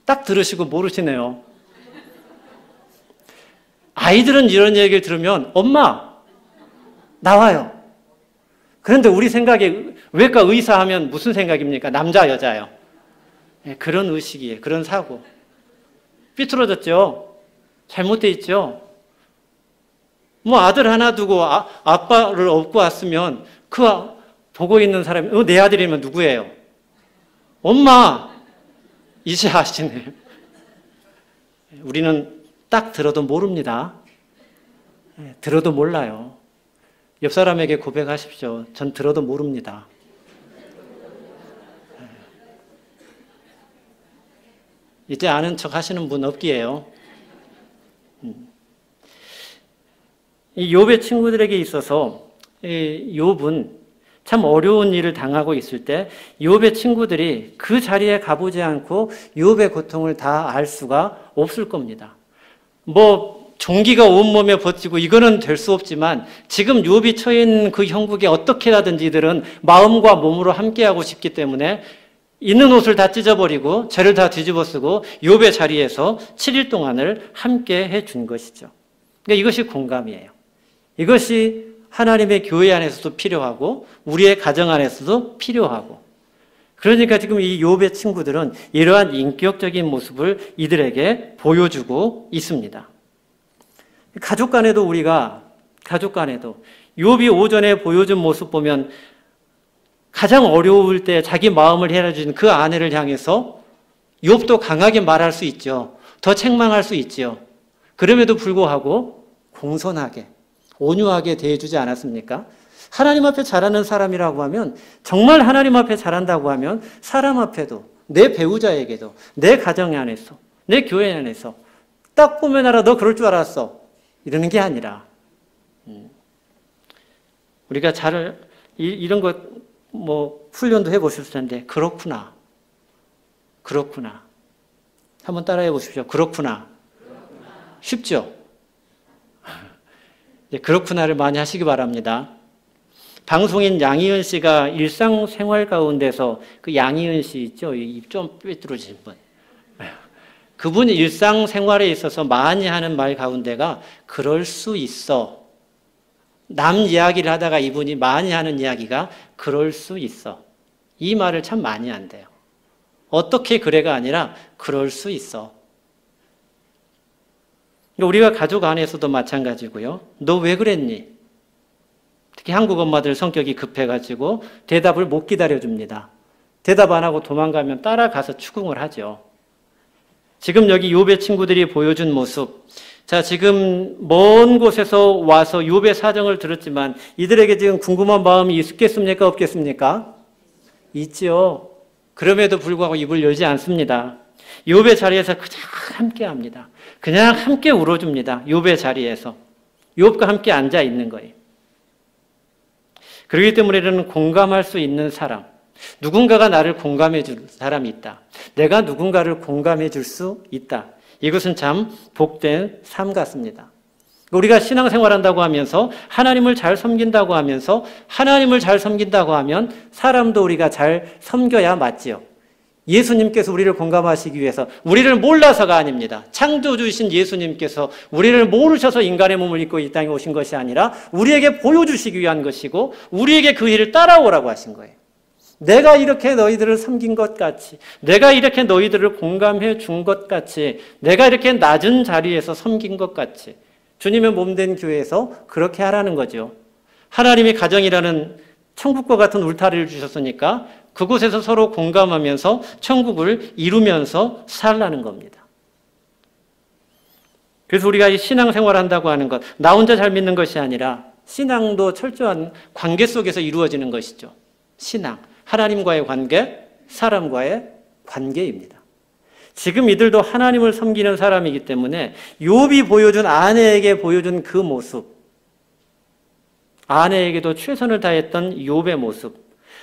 딱 들으시고 모르시네요. 아이들은 이런 얘기를 들으면 엄마 나와요. 그런데 우리 생각에 외과 의사 하면 무슨 생각입니까? 남자 여자요. 그런 의식이에요. 그런 사고. 삐뚤어졌죠. 잘못돼 있죠. 뭐 아들 하나 두고 아빠를 업고 왔으면 그 보고 있는 사람이 내 아들이면 누구예요? 엄마. 이제 아시네요. 우리는 딱 들어도 모릅니다. 들어도 몰라요. 옆 사람에게 고백하십시오. 전 들어도 모릅니다. 이제 아는 척 하시는 분 없기에요. 이 욥의 친구들에게 있어서 욥은 참 어려운 일을 당하고 있을 때 욥의 친구들이 그 자리에 가보지 않고 욥의 고통을 다 알 수가 없을 겁니다. 뭐 종기가 온몸에 버티고 이거는 될 수 없지만 지금 욥이 처해 있는 그 형국에 어떻게라든지 이들은 마음과 몸으로 함께하고 싶기 때문에 있는 옷을 다 찢어버리고 죄를 다 뒤집어 쓰고 욥의 자리에서 7일 동안을 함께 해준 것이죠. 그러니까 이것이 공감이에요. 이것이 하나님의 교회 안에서도 필요하고 우리의 가정 안에서도 필요하고, 그러니까 지금 이 욥의 친구들은 이러한 인격적인 모습을 이들에게 보여주고 있습니다. 가족 간에도 욥이 오전에 보여준 모습 보면 가장 어려울 때 자기 마음을 헤아려주는 그 아내를 향해서 욥도 강하게 말할 수 있죠. 더 책망할 수 있죠. 그럼에도 불구하고 공손하게 온유하게 대해주지 않았습니까? 하나님 앞에 잘하는 사람이라고 하면, 정말 하나님 앞에 잘한다고 하면 사람 앞에도, 내 배우자에게도, 내 가정 안에서, 내 교회 안에서 딱 보면 알아, 너 그럴 줄 알았어, 이러는 게 아니라 우리가 이런 거 뭐 훈련도 해보실 텐데 그렇구나 한번 따라해 보십시오. 그렇구나. 쉽죠? 그렇구나를 많이 하시기 바랍니다. 방송인 양희은 씨가 일상생활 가운데서 그 양희은 씨 있죠? 입 좀 삐뚤어진 분. 그분이 일상생활에 있어서 많이 하는 말 가운데가 그럴 수 있어. 남 이야기를 하다가 이분이 많이 하는 이야기가 그럴 수 있어. 이 말을 참 많이 한대요. 어떻게 그래가 아니라 그럴 수 있어. 우리가 가족 안에서도 마찬가지고요. 너 왜 그랬니? 특히 한국 엄마들 성격이 급해가지고 대답을 못 기다려줍니다. 대답 안 하고 도망가면 따라가서 추궁을 하죠. 지금 여기 욥의 친구들이 보여준 모습. 자, 지금 먼 곳에서 와서 욥의 사정을 들었지만 이들에게 지금 궁금한 마음이 있겠습니까? 없겠습니까? 있죠. 그럼에도 불구하고 입을 열지 않습니다. 욥의 자리에서 그냥 함께 합니다. 그냥 함께 울어줍니다. 욥의 자리에서. 욥과 함께 앉아 있는 거예요. 그렇기 때문에 이런 공감할 수 있는 사람, 누군가가 나를 공감해 줄 사람이 있다. 내가 누군가를 공감해 줄 수 있다. 이것은 참 복된 삶 같습니다. 우리가 신앙생활한다고 하면서 하나님을 잘 섬긴다고 하면서 하나님을 잘 섬긴다고 하면 사람도 우리가 잘 섬겨야 맞지요. 예수님께서 우리를 공감하시기 위해서 우리를 몰라서가 아닙니다. 창조주이신 예수님께서 우리를 모르셔서 인간의 몸을 입고 이 땅에 오신 것이 아니라 우리에게 보여주시기 위한 것이고 우리에게 그 일을 따라오라고 하신 거예요. 내가 이렇게 너희들을 섬긴 것 같이, 내가 이렇게 너희들을 공감해 준 것 같이, 내가 이렇게 낮은 자리에서 섬긴 것 같이 주님의 몸된 교회에서 그렇게 하라는 거죠. 하나님이 가정이라는 천국과 같은 울타리를 주셨으니까 그곳에서 서로 공감하면서 천국을 이루면서 살라는 겁니다. 그래서 우리가 이 신앙생활 한다고 하는 것, 나 혼자 잘 믿는 것이 아니라 신앙도 철저한 관계 속에서 이루어지는 것이죠. 신앙, 하나님과의 관계, 사람과의 관계입니다. 지금 이들도 하나님을 섬기는 사람이기 때문에 욥이 보여준 아내에게 보여준 그 모습, 아내에게도 최선을 다했던 욥의 모습,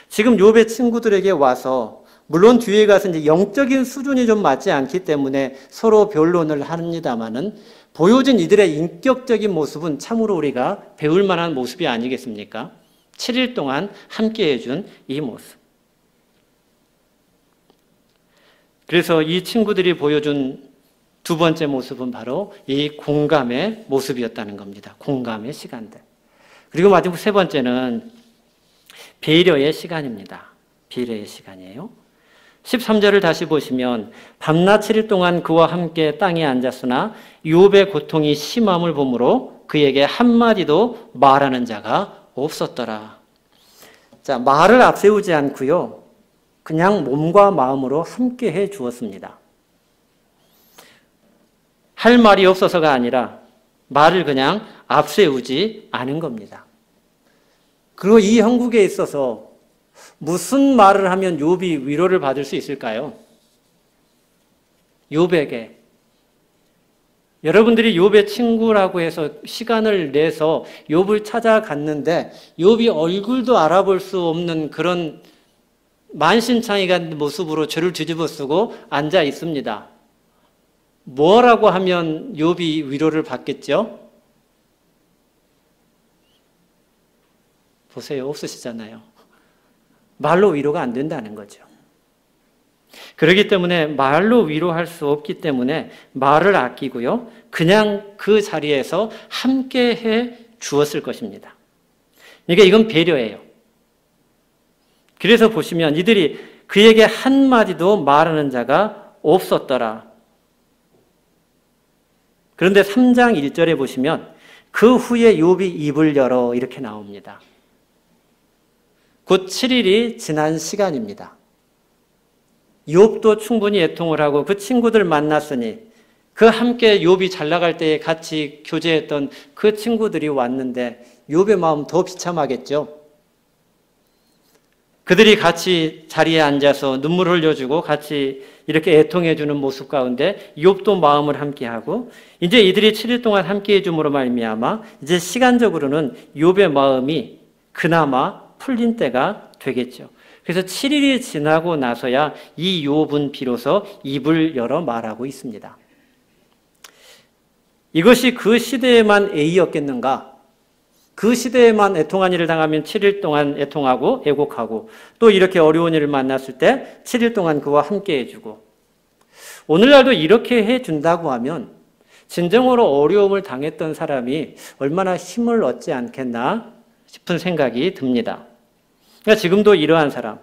지금 욥의 친구들에게 와서 물론 뒤에 가서 이제 영적인 수준이 좀 맞지 않기 때문에 서로 변론을 합니다마는 보여진 이들의 인격적인 모습은 참으로 우리가 배울 만한 모습이 아니겠습니까? 7일 동안 함께 해준 이 모습. 그래서 이 친구들이 보여준 두 번째 모습은 바로 이 공감의 모습이었다는 겁니다. 공감의 시간들. 그리고 마지막 세 번째는 배려의 시간입니다. 배려의 시간이에요. 13절을 다시 보시면 밤낮 7일 동안 그와 함께 땅에 앉았으나 욥의 고통이 심함을 보므로 그에게 한마디도 말하는 자가 없었더라. 자, 말을 앞세우지 않고요. 그냥 몸과 마음으로 함께 해 주었습니다. 할 말이 없어서가 아니라 말을 그냥 앞세우지 않은 겁니다. 그리고 이 형국에 있어서 무슨 말을 하면 욥이 위로를 받을 수 있을까요? 욥에게. 여러분들이 욥의 친구라고 해서 시간을 내서 욥을 찾아갔는데 욥이 얼굴도 알아볼 수 없는 그런 만신창이간 모습으로 죄를 뒤집어 쓰고 앉아 있습니다. 뭐라고 하면 욥이 위로를 받겠죠? 보세요. 없으시잖아요. 말로 위로가 안 된다는 거죠. 그렇기 때문에 말로 위로할 수 없기 때문에 말을 아끼고요. 그냥 그 자리에서 함께 해 주었을 것입니다. 그러니까 이건 배려예요. 그래서 보시면 이들이 그에게 한마디도 말하는 자가 없었더라. 그런데 3장 1절에 보시면 그 후에 욥이 입을 열어 이렇게 나옵니다. 곧 7일이 지난 시간입니다. 욥도 충분히 애통을 하고 그 친구들 만났으니 그 함께 욥이 잘 나갈 때에 같이 교제했던 그 친구들이 왔는데 욥의 마음 더 비참하겠죠. 그들이 같이 자리에 앉아서 눈물 흘려주고 같이 이렇게 애통해주는 모습 가운데 욥도 마음을 함께하고 이제 이들이 7일 동안 함께해 줌으로 말미암아 이제 시간적으로는 욥의 마음이 그나마 풀린 때가 되겠죠. 그래서 7일이 지나고 나서야 이 욥은 비로소 입을 열어 말하고 있습니다. 이것이 그 시대에만 A였겠는가? 그 시대에만 애통한 일을 당하면 7일 동안 애통하고 애곡하고 또 이렇게 어려운 일을 만났을 때 7일 동안 그와 함께 해주고 오늘날도 이렇게 해준다고 하면 진정으로 어려움을 당했던 사람이 얼마나 힘을 얻지 않겠나 싶은 생각이 듭니다. 그러니까 지금도 이러한 사람,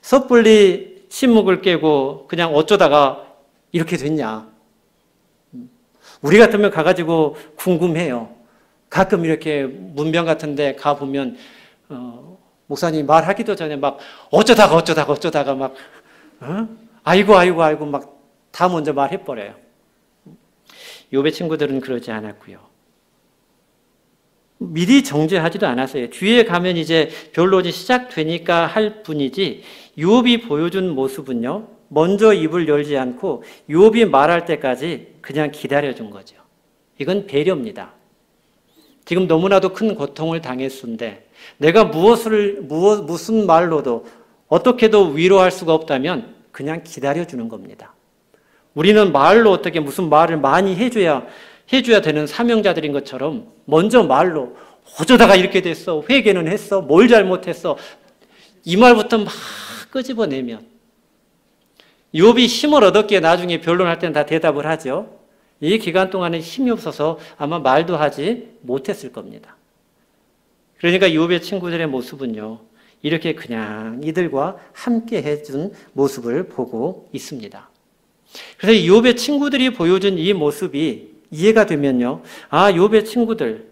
섣불리 침묵을 깨고 그냥 어쩌다가 이렇게 됐냐. 우리 같으면 가가지고 궁금해요. 가끔 이렇게 문병 같은 데 가보면 목사님 말하기도 전에 막 어쩌다가 막 아이고 막 다 먼저 말해버려요. 욥의 친구들은 그러지 않았고요. 미리 정죄하지도 않았어요. 뒤에 가면 이제 변론이 시작되니까 할 뿐이지 욥이 보여준 모습은요. 먼저 입을 열지 않고 욥이 말할 때까지 그냥 기다려준 거죠. 이건 배려입니다. 지금 너무나도 큰 고통을 당했는데 내가 무슨 말로도 어떻게도 위로할 수가 없다면 그냥 기다려주는 겁니다. 우리는 말로 어떻게 무슨 말을 많이 해줘야 되는 사명자들인 것처럼 먼저 말로 어쩌다가 이렇게 됐어. 회개는 했어. 뭘 잘못했어. 이 말부터 막 끄집어내면 욥이 힘을 얻었기에 나중에 변론할 때는 다 대답을 하죠. 이 기간 동안에 힘이 없어서 아마 말도 하지 못했을 겁니다. 그러니까 욥의 친구들의 모습은요. 이렇게 그냥 이들과 함께 해준 모습을 보고 있습니다. 그래서 욥의 친구들이 보여준 이 모습이 이해가 되면요. 아, 욥의 친구들.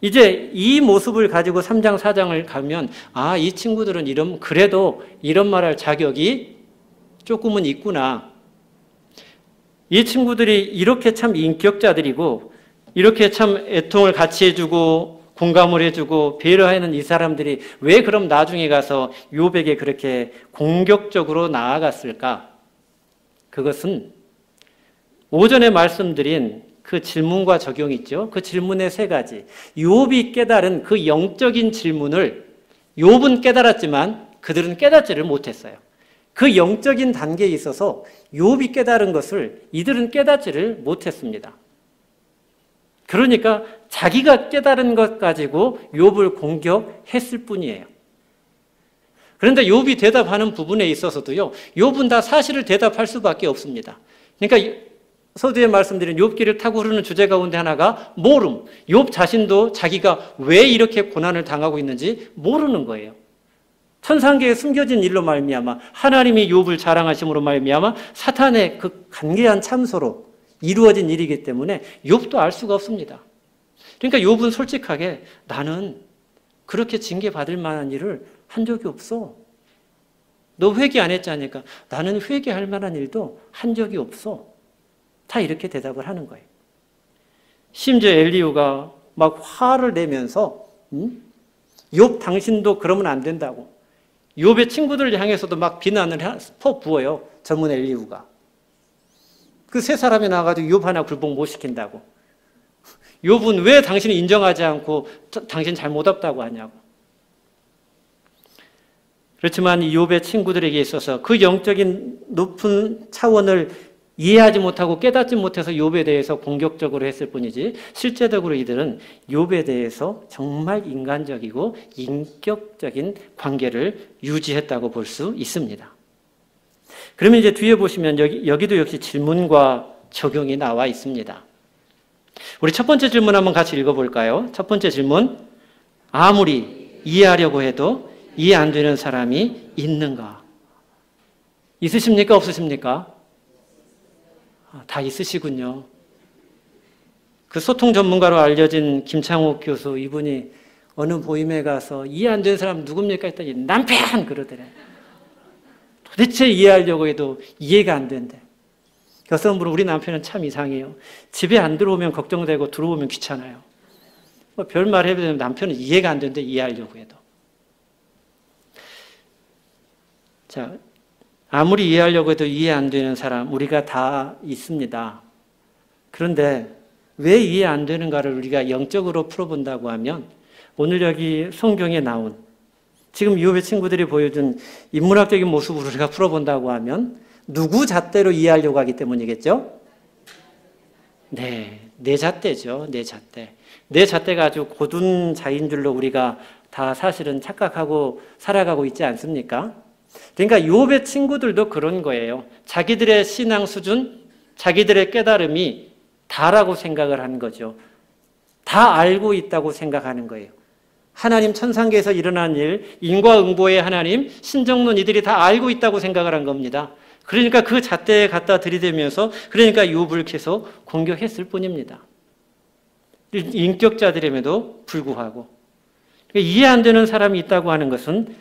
이제 이 모습을 가지고 3장, 4장을 가면 아, 이 친구들은 그래도 이런 말할 자격이 조금은 있구나. 이 친구들이 이렇게 참 인격자들이고 이렇게 참 애통을 같이 해주고 공감을 해주고 배려하는 이 사람들이 왜 그럼 나중에 가서 욥에게 그렇게 공격적으로 나아갔을까? 그것은 오전에 말씀드린 그 질문과 적용이 있죠. 그 질문의 세 가지. 욥이 깨달은 그 영적인 질문을 욥은 깨달았지만 그들은 깨닫지를 못했어요. 그 영적인 단계에 있어서 욥이 깨달은 것을 이들은 깨닫지를 못했습니다. 그러니까 자기가 깨달은 것 가지고 욥을 공격했을 뿐이에요. 그런데 욥이 대답하는 부분에 있어서도요. 욥은 다 사실을 대답할 수밖에 없습니다. 그러니까 서두에 말씀드린 욥기를 타고 흐르는 주제 가운데 하나가 모름. 욥 자신도 자기가 왜 이렇게 고난을 당하고 있는지 모르는 거예요. 천상계에 숨겨진 일로 말미암아 하나님이 욥을 자랑하심으로 말미암아 사탄의 그 간계한 참소로 이루어진 일이기 때문에 욥도 알 수가 없습니다. 그러니까 욥은 솔직하게 나는 그렇게 징계받을 만한 일을 한 적이 없어. 너 회개 안 했지 않으니까 나는 회개할 만한 일도 한 적이 없어. 다 이렇게 대답을 하는 거예요. 심지어 엘리후가 막 화를 내면서 욥 당신도 그러면 안 된다고. 욥의 친구들을 향해서도 막 비난을 퍼부어요. 젊은 엘리후가. 그 세 사람이 나와가지고 욥 하나 굴복 못 시킨다고. 욥은 왜 당신이 인정하지 않고 당신 잘못없다고 하냐고. 그렇지만 이 욥의 친구들에게 있어서 그 영적인 높은 차원을 이해하지 못하고 깨닫지 못해서 욥에 대해서 공격적으로 했을 뿐이지 실제적으로 이들은 욥에 대해서 정말 인간적이고 인격적인 관계를 유지했다고 볼 수 있습니다. 그러면 이제 뒤에 보시면 여기도 역시 질문과 적용이 나와 있습니다. 우리 첫 번째 질문 한번 같이 읽어볼까요? 첫 번째 질문. 아무리 이해하려고 해도 이해 안 되는 사람이 있는가? 있으십니까? 없으십니까? 다 있으시군요. 그 소통 전문가로 알려진 김창욱 교수, 이분이 어느 모임에 가서 이해 안 되는 사람 누굽니까? 했더니 남편! 그러더래. 도대체 이해하려고 해도 이해가 안 된대. 여성분 우리 남편은 참 이상해요. 집에 안 들어오면 걱정되고 들어오면 귀찮아요. 뭐 별말 해도 남편은 이해가 안 되는데 이해하려고 해도. 자, 아무리 이해하려고 해도 이해 안 되는 사람 우리가 다 있습니다. 그런데 왜 이해 안 되는가를 우리가 영적으로 풀어본다고 하면 오늘 여기 성경에 나온 지금 욥의 친구들이 보여준 인문학적인 모습으로 우리가 풀어본다고 하면 누구 잣대로 이해하려고 하기 때문이겠죠? 네, 내 잣대죠. 내 잣대. 내 잣대가 아주 고든 자인 줄로 우리가 다 사실은 착각하고 살아가고 있지 않습니까? 그러니까 욥의 친구들도 그런 거예요. 자기들의 신앙 수준, 자기들의 깨달음이 다라고 생각을 한 거죠. 다 알고 있다고 생각하는 거예요. 하나님 천상계에서 일어난 일, 인과응보의 하나님, 신정론 이들이 다 알고 있다고 생각을 한 겁니다. 그러니까 그 잣대에 갖다 들이대면서 그러니까 욥을 계속 공격했을 뿐입니다. 인격자들임에도 불구하고. 그러니까 이해 안 되는 사람이 있다고 하는 것은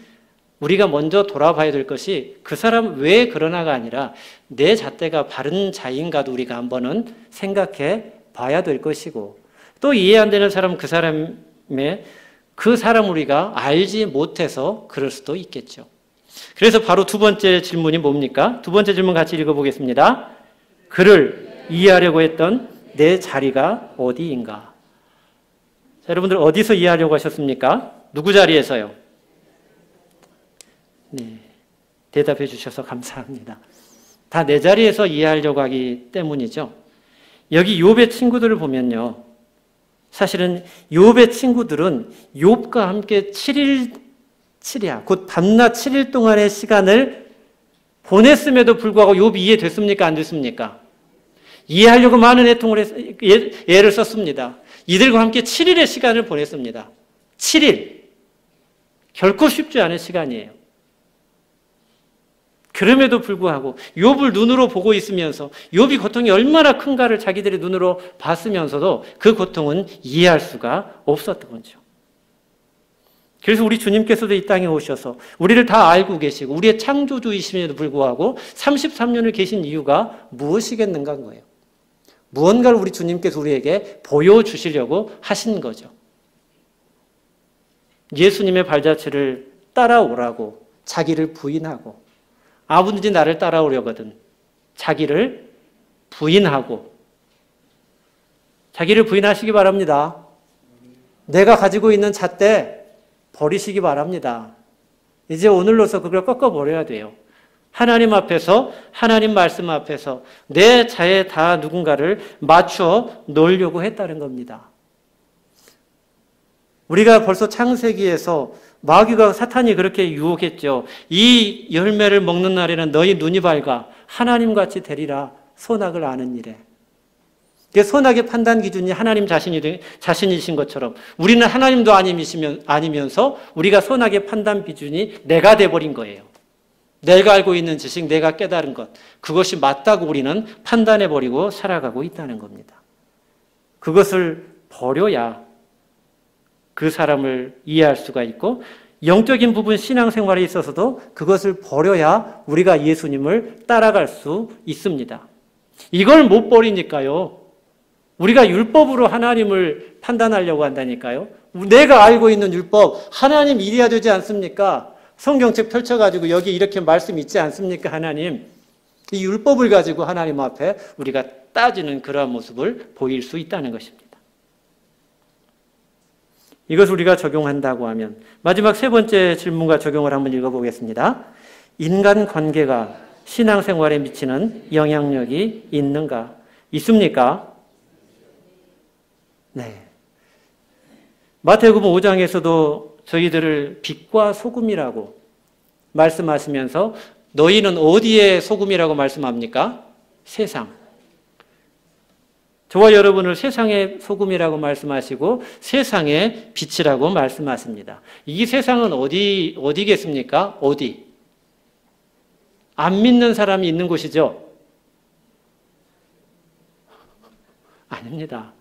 우리가 먼저 돌아봐야 될 것이 그 사람 왜 그러나가 아니라 내 잣대가 바른 자인가도 우리가 한번은 생각해 봐야 될 것이고, 또 이해 안 되는 사람 그 사람 우리가 알지 못해서 그럴 수도 있겠죠. 그래서 바로 두 번째 질문이 뭡니까? 두 번째 질문 같이 읽어보겠습니다. 그를 이해하려고 했던 내 자리가 어디인가? 자, 여러분들 어디서 이해하려고 하셨습니까? 누구 자리에서요? 네, 대답해 주셔서 감사합니다. 다 내 자리에서 이해하려고 하기 때문이죠. 여기 욥의 친구들을 보면요, 사실은 욥의 친구들은 욥과 함께 7야, 곧 밤낮 7일 동안의 시간을 보냈음에도 불구하고 욥이 이해됐습니까? 안 됐습니까? 이해하려고 많은 애를 썼습니다. 이들과 함께 7일의 시간을 보냈습니다. 7일. 결코 쉽지 않은 시간이에요. 그럼에도 불구하고 욥을 눈으로 보고 있으면서 욥이 고통이 얼마나 큰가를 자기들의 눈으로 봤으면서도 그 고통은 이해할 수가 없었던 거죠. 그래서 우리 주님께서도 이 땅에 오셔서 우리를 다 알고 계시고 우리의 창조주이심에도 불구하고 33년을 계신 이유가 무엇이겠는가 한 거예요. 무언가를 우리 주님께서 우리에게 보여주시려고 하신 거죠. 예수님의 발자취를 따라오라고 자기를 부인하고, 아무든지 나를 따라오려거든 자기를 부인하고, 자기를 부인하시기 바랍니다. 내가 가지고 있는 잣대 버리시기 바랍니다. 이제 오늘로서 그걸 꺾어버려야 돼요. 하나님 앞에서, 하나님 말씀 앞에서 내 자에 다 누군가를 맞춰 놓으려고 했다는 겁니다. 우리가 벌써 창세기에서 마귀가, 사탄이 그렇게 유혹했죠. 이 열매를 먹는 날에는 너희 눈이 밝아 하나님같이 되리라, 선악을 아는 일에. 선악의 판단 기준이 하나님 자신이신 것처럼 우리는 하나님도 아니면서 우리가 선악의 판단 기준이 내가 돼버린 거예요. 내가 알고 있는 지식, 내가 깨달은 것, 그것이 맞다고 우리는 판단해버리고 살아가고 있다는 겁니다. 그것을 버려야 그 사람을 이해할 수가 있고, 영적인 부분 신앙생활에 있어서도 그것을 버려야 우리가 예수님을 따라갈 수 있습니다. 이걸 못 버리니까요, 우리가 율법으로 하나님을 판단하려고 한다니까요. 내가 알고 있는 율법, 하나님 이래야 되지 않습니까? 성경책 펼쳐가지고 여기 이렇게 말씀 있지 않습니까? 하나님, 이 율법을 가지고 하나님 앞에 우리가 따지는 그러한 모습을 보일 수 있다는 것입니다. 이것을 우리가 적용한다고 하면 마지막 세 번째 질문과 적용을 한번 읽어보겠습니다. 인간관계가 신앙생활에 미치는 영향력이 있는가? 있습니까? 네. 마태복음 5장에서도 저희들을 빛과 소금이라고 말씀하시면서 너희는 어디에 소금이라고 말씀합니까? 세상. 저와 여러분을 세상의 소금이라고 말씀하시고 세상의 빛이라고 말씀하십니다. 이 세상은 어디겠습니까? 어디? 안 믿는 사람이 있는 곳이죠? 아닙니다.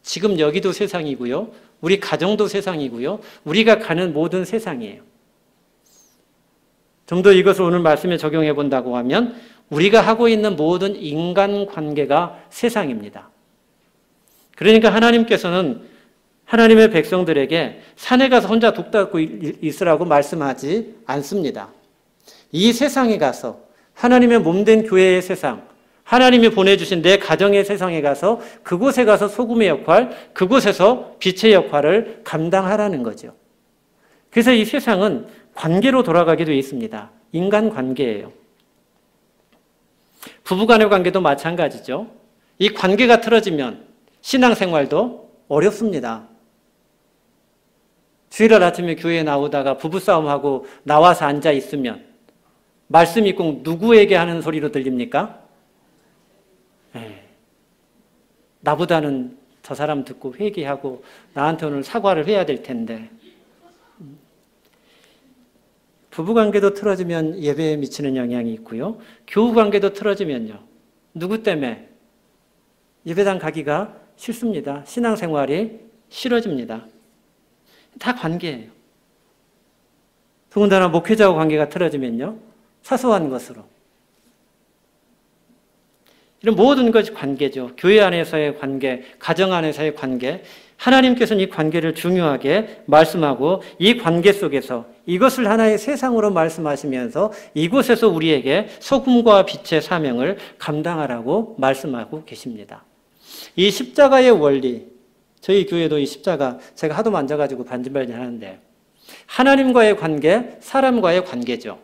지금 여기도 세상이고요. 우리 가정도 세상이고요. 우리가 가는 모든 세상이에요. 좀 더 이것을 오늘 말씀에 적용해 본다고 하면 우리가 하고 있는 모든 인간관계가 세상입니다. 그러니까 하나님께서는 하나님의 백성들에게 산에 가서 혼자 독 닦고 있으라고 말씀하지 않습니다. 이 세상에 가서 하나님의 몸된 교회의 세상, 하나님이 보내주신 내 가정의 세상에 가서 그곳에 가서 소금의 역할, 그곳에서 빛의 역할을 감당하라는 거죠. 그래서 이 세상은 관계로 돌아가게 되어 있습니다. 인간관계예요. 부부간의 관계도 마찬가지죠. 이 관계가 틀어지면 신앙생활도 어렵습니다. 주일날 아침에 교회에 나오다가 부부싸움하고 나와서 앉아 있으면 말씀이 꼭 누구에게 하는 소리로 들립니까? 나보다는 저 사람 듣고 회개하고 나한테 오늘 사과를 해야 될 텐데. 부부관계도 틀어지면 예배에 미치는 영향이 있고요. 교우관계도 틀어지면요. 누구 때문에? 예배당 가기가 싫습니다. 신앙생활이 싫어집니다. 다 관계예요. 더군다나 목회자와 관계가 틀어지면요. 사소한 것으로. 이런 모든 것이 관계죠. 교회 안에서의 관계, 가정 안에서의 관계. 하나님께서는 이 관계를 중요하게 말씀하고 이 관계 속에서 이것을 하나의 세상으로 말씀하시면서 이곳에서 우리에게 소금과 빛의 사명을 감당하라고 말씀하고 계십니다. 이 십자가의 원리, 저희 교회도 이 십자가 제가 하도 만져가지고 반질반질하는데 하나님과의 관계, 사람과의 관계죠.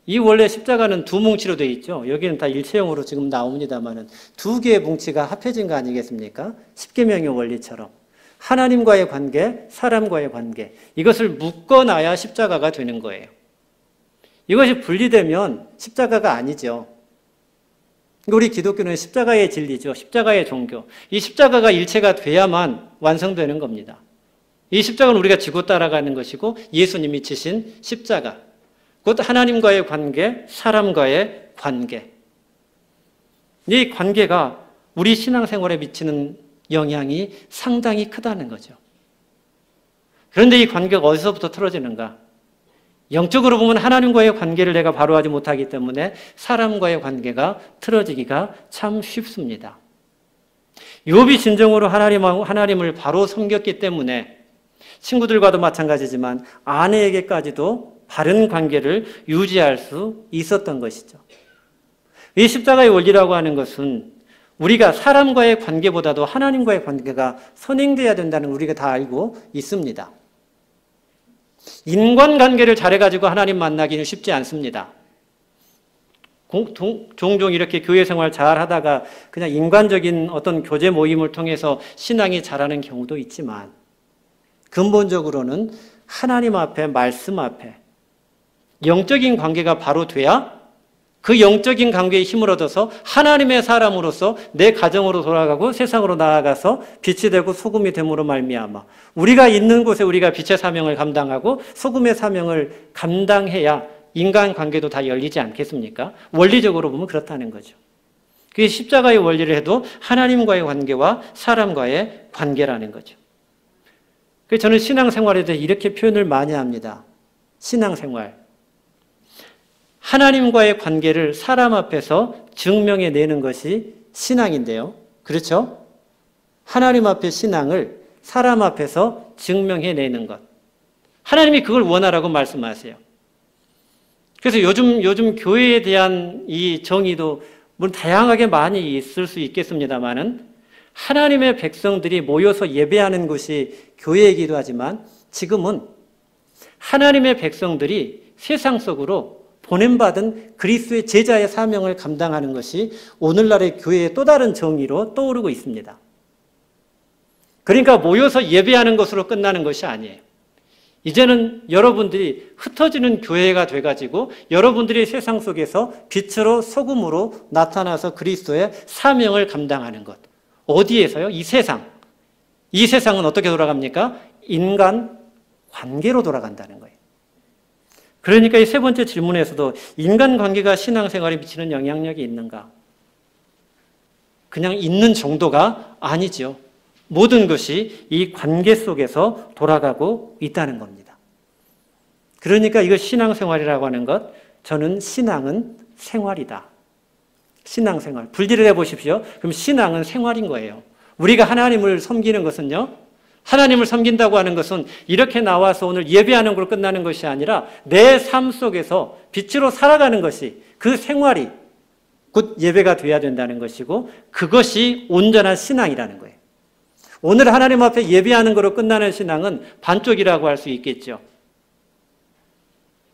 이 원래 십자가는 두 뭉치로 되어 있죠. 여기는 다 일체형으로 지금 나옵니다만은 두 개의 뭉치가 합해진 거 아니겠습니까? 십계명의 원리처럼. 하나님과의 관계, 사람과의 관계. 이것을 묶어놔야 십자가가 되는 거예요. 이것이 분리되면 십자가가 아니죠. 우리 기독교는 십자가의 진리죠. 십자가의 종교. 이 십자가가 일체가 돼야만 완성되는 겁니다. 이 십자가는 우리가 지고 따라가는 것이고 예수님이 지신 십자가. 곧 하나님과의 관계, 사람과의 관계. 이 관계가 우리 신앙생활에 미치는 영향이 상당히 크다는 거죠. 그런데 이 관계가 어디서부터 틀어지는가? 영적으로 보면 하나님과의 관계를 내가 바로 하지 못하기 때문에 사람과의 관계가 틀어지기가 참 쉽습니다. 욥이 진정으로 하나님을 바로 섬겼기 때문에 친구들과도 마찬가지지만 아내에게까지도 바른 관계를 유지할 수 있었던 것이죠. 이 십자가의 원리라고 하는 것은 우리가 사람과의 관계보다도 하나님과의 관계가 선행돼야 된다는 우리가 다 알고 있습니다. 인간관계를 잘해가지고 하나님 만나기는 쉽지 않습니다. 종종 이렇게 교회 생활 잘 하다가 그냥 인간적인 어떤 교제 모임을 통해서 신앙이 자라는 경우도 있지만 근본적으로는 하나님 앞에, 말씀 앞에 영적인 관계가 바로 돼야 그 영적인 관계에 힘을 얻어서 하나님의 사람으로서 내 가정으로 돌아가고 세상으로 나아가서 빛이 되고 소금이 됨으로 말미암아 우리가 있는 곳에 우리가 빛의 사명을 감당하고 소금의 사명을 감당해야 인간관계도 다 열리지 않겠습니까? 원리적으로 보면 그렇다는 거죠. 그게 십자가의 원리를 해도 하나님과의 관계와 사람과의 관계라는 거죠. 그래서 저는 신앙생활에 대해 이렇게 표현을 많이 합니다. 신앙생활. 하나님과의 관계를 사람 앞에서 증명해내는 것이 신앙인데요. 그렇죠? 하나님 앞의 신앙을 사람 앞에서 증명해내는 것. 하나님이 그걸 원하라고 말씀하세요. 그래서 요즘 교회에 대한 이 정의도 물론 다양하게 많이 있을 수 있겠습니다만은 하나님의 백성들이 모여서 예배하는 곳이 교회이기도 하지만 지금은 하나님의 백성들이 세상 속으로 보냄받은 그리스도의 제자의 사명을 감당하는 것이 오늘날의 교회의 또 다른 정의로 떠오르고 있습니다. 그러니까 모여서 예배하는 것으로 끝나는 것이 아니에요. 이제는 여러분들이 흩어지는 교회가 돼가지고 여러분들이 세상 속에서 빛으로 소금으로 나타나서 그리스도의 사명을 감당하는 것. 어디에서요? 이 세상. 이 세상은 어떻게 돌아갑니까? 인간 관계로 돌아간다는 거예요. 그러니까 이 세 번째 질문에서도 인간관계가 신앙생활에 미치는 영향력이 있는가? 그냥 있는 정도가 아니죠. 모든 것이 이 관계 속에서 돌아가고 있다는 겁니다. 그러니까 이거 신앙생활이라고 하는 것, 저는 신앙은 생활이다. 신앙생활. 분리를 해보십시오. 그럼 신앙은 생활인 거예요. 우리가 하나님을 섬기는 것은요, 하나님을 섬긴다고 하는 것은 이렇게 나와서 오늘 예배하는 걸로 끝나는 것이 아니라 내 삶 속에서 빛으로 살아가는 것이 그 생활이 곧 예배가 돼야 된다는 것이고 그것이 온전한 신앙이라는 거예요. 오늘 하나님 앞에 예배하는 걸로 끝나는 신앙은 반쪽이라고 할 수 있겠죠.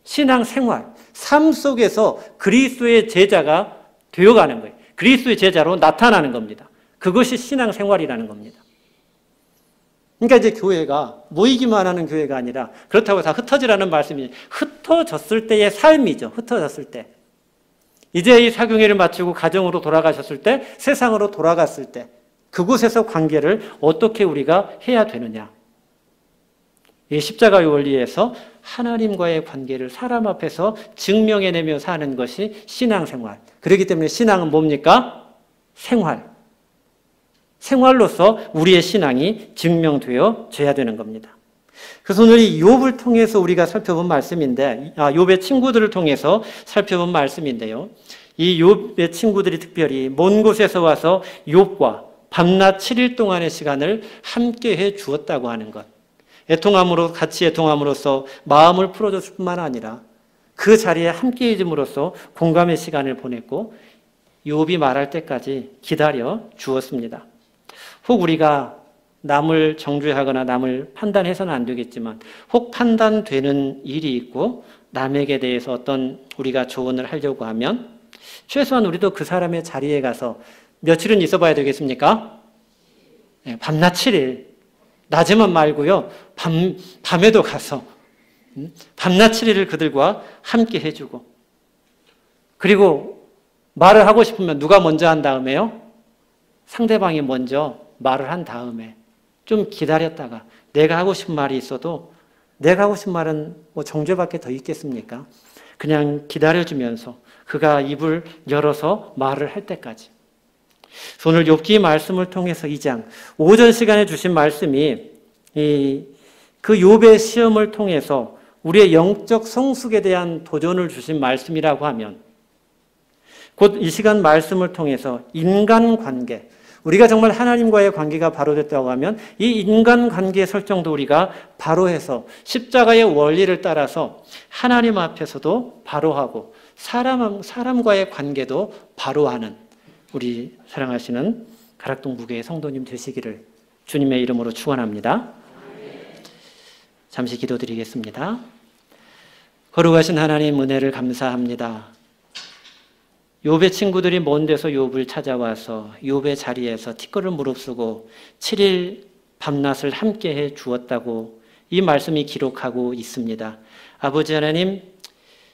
신앙생활, 삶 속에서 그리스도의 제자가 되어가는 거예요. 그리스도의 제자로 나타나는 겁니다. 그것이 신앙생활이라는 겁니다. 그러니까 이제 교회가 모이기만 하는 교회가 아니라 그렇다고 다 흩어지라는 말씀이 흩어졌을 때의 삶이죠. 흩어졌을 때. 이제 이 사경회를 마치고 가정으로 돌아가셨을 때, 세상으로 돌아갔을 때 그곳에서 관계를 어떻게 우리가 해야 되느냐. 이 십자가의 원리에서 하나님과의 관계를 사람 앞에서 증명해내며 사는 것이 신앙생활. 그렇기 때문에 신앙은 뭡니까? 생활. 생활로서 우리의 신앙이 증명되어져야 되는 겁니다. 그래서 오늘 이 욥을 통해서 우리가 살펴본 말씀인데, 욥의 친구들을 통해서 살펴본 말씀인데요. 이 욥의 친구들이 특별히 먼 곳에서 와서 욥과 밤낮 7일 동안의 시간을 함께 해 주었다고 하는 것. 같이 애통함으로써 마음을 풀어줬을 뿐만 아니라 그 자리에 함께 해줌으로써 공감의 시간을 보냈고 욥이 말할 때까지 기다려 주었습니다. 혹 우리가 남을 정죄하거나 남을 판단해서는 안 되겠지만 혹 판단되는 일이 있고 남에게 대해서 어떤 우리가 조언을 하려고 하면 최소한 우리도 그 사람의 자리에 가서 며칠은 있어 봐야 되겠습니까? 네, 밤낮 7일. 낮에만 말고요. 밤에도 가서 밤낮 7일을 그들과 함께 해주고 그리고 말을 하고 싶으면 누가 먼저 한 다음에요? 상대방이 먼저 말을 한 다음에 좀 기다렸다가 내가 하고 싶은 말이 있어도 내가 하고 싶은 말은 뭐 정죄밖에 더 있겠습니까? 그냥 기다려주면서 그가 입을 열어서 말을 할 때까지. 오늘 욥기 말씀을 통해서 2장 오전 시간에 주신 말씀이 그 욥의 시험을 통해서 우리의 영적 성숙에 대한 도전을 주신 말씀이라고 하면 곧 이 시간 말씀을 통해서 인간관계, 우리가 정말 하나님과의 관계가 바로 됐다고 하면 이 인간관계의 설정도 우리가 바로 해서 십자가의 원리를 따라서 하나님 앞에서도 바로하고 사람과의 관계도 바로하는 우리 사랑하시는 가락동 무교의 성도님 되시기를 주님의 이름으로 축원합니다. 잠시 기도드리겠습니다. 거룩하신 하나님 은혜를 감사합니다. 욥의 친구들이 먼 데서 욥을 찾아와서 욥의 자리에서 티끌을 무릅쓰고 7일 밤낮을 함께해 주었다고 이 말씀이 기록하고 있습니다. 아버지 하나님,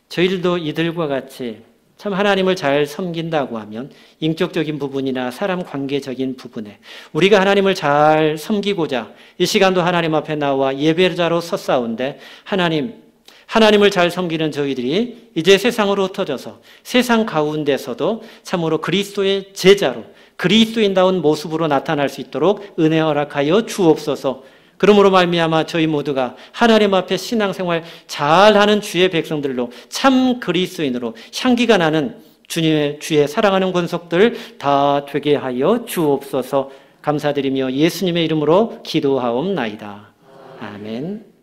저희들도 이들과 같이 참 하나님을 잘 섬긴다고 하면 인격적인 부분이나 사람 관계적인 부분에 우리가 하나님을 잘 섬기고자 이 시간도 하나님 앞에 나와 예배자로 섰사온데 하나님을 잘 섬기는 저희들이 이제 세상으로 흩어져서 세상 가운데서도 참으로 그리스도의 제자로 그리스도인다운 모습으로 나타날 수 있도록 은혜 허락하여 주옵소서. 그러므로 말미암아 저희 모두가 하나님 앞에 신앙생활 잘하는 주의 백성들로 참 그리스도인으로 향기가 나는 주님의 주의 사랑하는 권속들 다 되게 하여 주옵소서. 감사드리며 예수님의 이름으로 기도하옵나이다. 아멘.